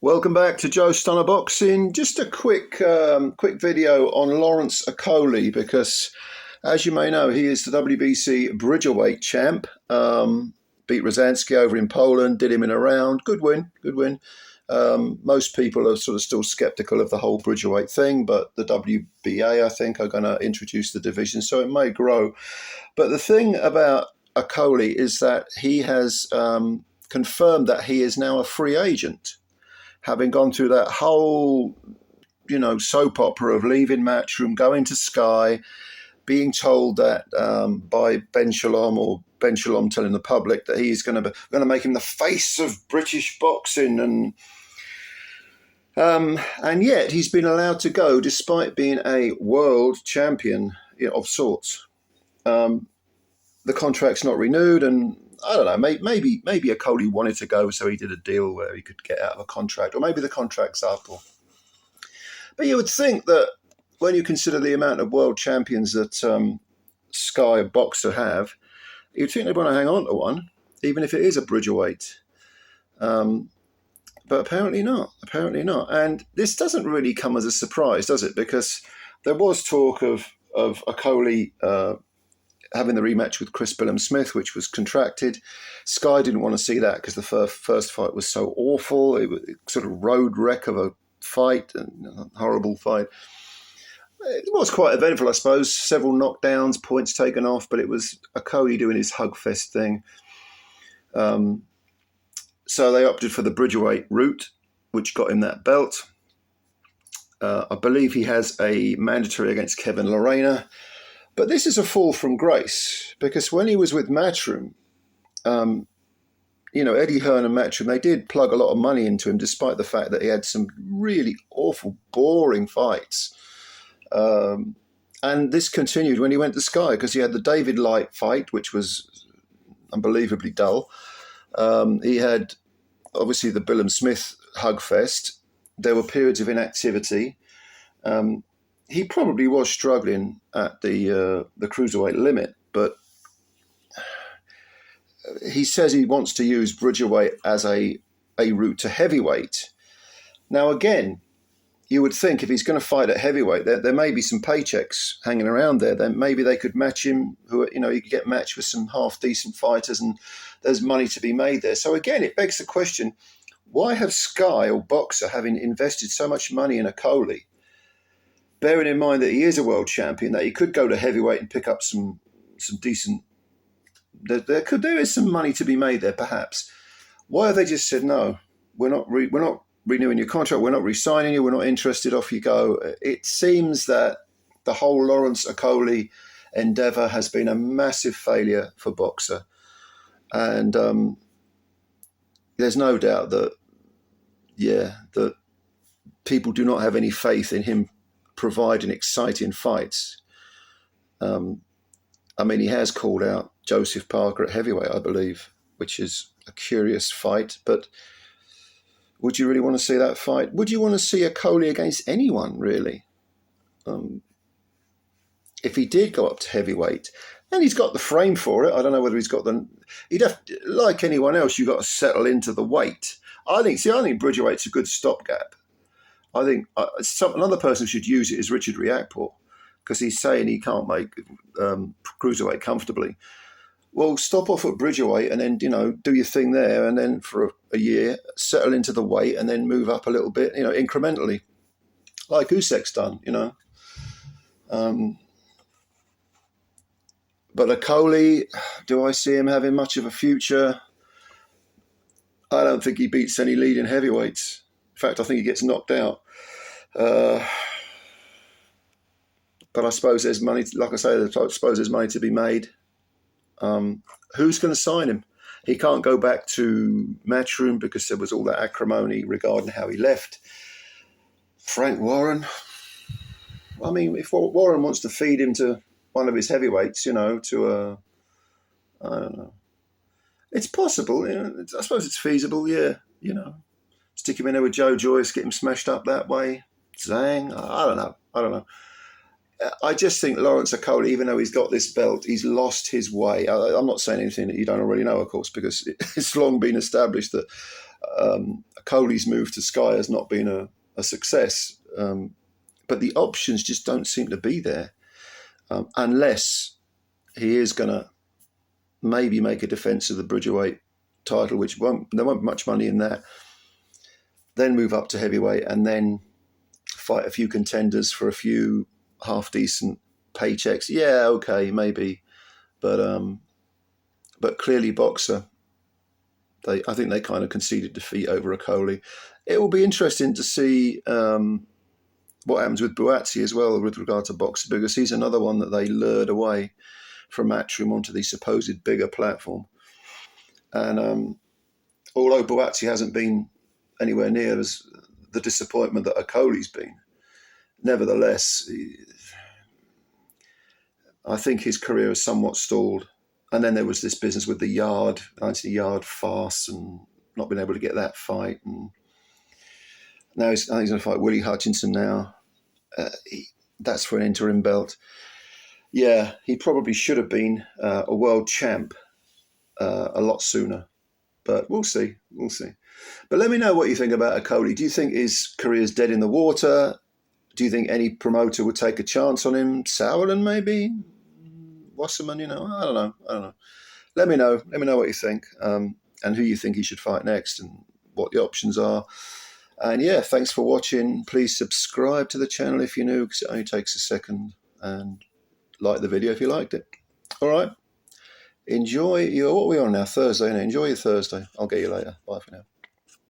Welcome back to Joe Stunner Boxing. Just a quick video on Lawrence Okolie because, as you may know, he is the WBC Bridgerweight champ. Beat Rosansky over in Poland, did him in a round. Good win. Most people are sort of still sceptical of the whole Bridgerweight thing, but the WBA, I think, are going to introduce the division, so it may grow. But the thing about Okolie is that he has confirmed that he is now a free agent, having gone through that whole, soap opera of leaving Matchroom, going to Sky, being told that by Ben Shalom, or Ben Shalom telling the public that he's going to make him the face of British boxing, and yet he's been allowed to go despite being a world champion of sorts. The contract's not renewed, and I don't know, maybe Okolie wanted to go, so he did a deal where he could get out of a contract, or maybe the contract's up. But you would think that when you consider the amount of world champions that Sky Boxer have, you'd think they'd want to hang on to one, even if it is a Bridgerweight. But apparently not. And this doesn't really come as a surprise, does it? Because there was talk of Okolie having the rematch with Chris Smith, which was contracted. Sky didn't want to see that because the first fight was so awful. It was sort of road wreck of a fight, and a horrible fight. It was quite eventful, I suppose. Several knockdowns, points taken off, but it was Okolie doing his hug fest thing. So they opted for the Bridgerweight route, which got him that belt. I believe he has a mandatory against Kevin Lorena. But this is a fall from grace, because when he was with Matchroom, Eddie Hearn and Matchroom, they did plug a lot of money into him, despite the fact that he had some really awful, boring fights. And this continued when he went to Sky, because he had the David Light fight, which was unbelievably dull. He had, obviously, the Billum Smith hug fest. There were periods of inactivity. He probably was struggling at the cruiserweight limit, but he says he wants to use Bridgerweight as a route to heavyweight. Now, again, you would think if he's going to fight at heavyweight, there may be some paychecks hanging around there. Then maybe they could match him. He could get matched with some half-decent fighters, and there's money to be made there. So again, it begs the question: why have Sky or Boxer, having invested so much money in Okolie, bearing in mind that he is a world champion, that he could go to heavyweight and pick up some decent. There is some money to be made there, perhaps. Why have they just said no? We're not renewing your contract. We're not re-signing you. We're not interested. Off you go. It seems that the whole Lawrence Okolie endeavour has been a massive failure for Boxer, and there's no doubt that people do not have any faith in him providing exciting fights. He has called out Joseph Parker at heavyweight, I believe, which is a curious fight. But would you really want to see that fight? Would you want to see Okolie against anyone, really? If he did go up to heavyweight, and he's got the frame for it, I don't know whether he's got the. He'd have, like anyone else, you've got to settle into the weight. I think Bridgerweight's a good stopgap. I think another person who should use it is Richard Riakporhe, because he's saying he can't make cruiserweight comfortably. Well, stop off at Bridgerweight and then, do your thing there, and then for a year, settle into the weight and then move up a little bit, incrementally, like Usyk's done, But Okolie, do I see him having much of a future? I don't think he beats any leading heavyweights. In fact, I think he gets knocked out. But I suppose there's money, like I say, I suppose there's money to be made. Who's going to sign him? He can't go back to Matchroom because there was all that acrimony regarding how he left. Frank Warren. If Warren wants to feed him to one of his heavyweights, I don't know. It's possible. I suppose it's feasible, yeah. Stick him in there with Joe Joyce, get him smashed up that way. Zhang, I don't know. I just think Lawrence Okolie, even though he's got this belt, he's lost his way. I'm not saying anything that you don't already know, of course, because it's long been established that Okolie's move to Sky has not been a success, but the options just don't seem to be there, unless he is going to maybe make a defence of the Bridgerweight title, which there won't be much money in that, then move up to heavyweight and then fight a few contenders for a few half-decent paychecks. Yeah, okay, maybe. But clearly Boxer, I think they kind of conceded defeat over Okolie. It will be interesting to see what happens with Buatsi as well with regard to Boxer, because he's another one that they lured away from Matchroom onto the supposed bigger platform. And although Buatsi hasn't been anywhere near as the disappointment that Okolie's been, nevertheless, I think his career has somewhat stalled. And then there was this business with the Anthony Yard farce and not being able to get that fight. And now I think he's going to fight Willie Hutchinson now. That's for an interim belt. Yeah, he probably should have been a world champ a lot sooner. But we'll see. We'll see. But let me know what you think about Okolie. Do you think his career's dead in the water? Do you think any promoter would take a chance on him? Sauerland, maybe? Wasserman, I don't know. Let me know what you think, and who you think he should fight next and what the options are. And yeah, thanks for watching. Please subscribe to the channel if you're new, because it only takes a second, and like the video if you liked it. All right. Enjoy what are we on now? Thursday. Enjoy your Thursday. I'll get you later. Bye for now.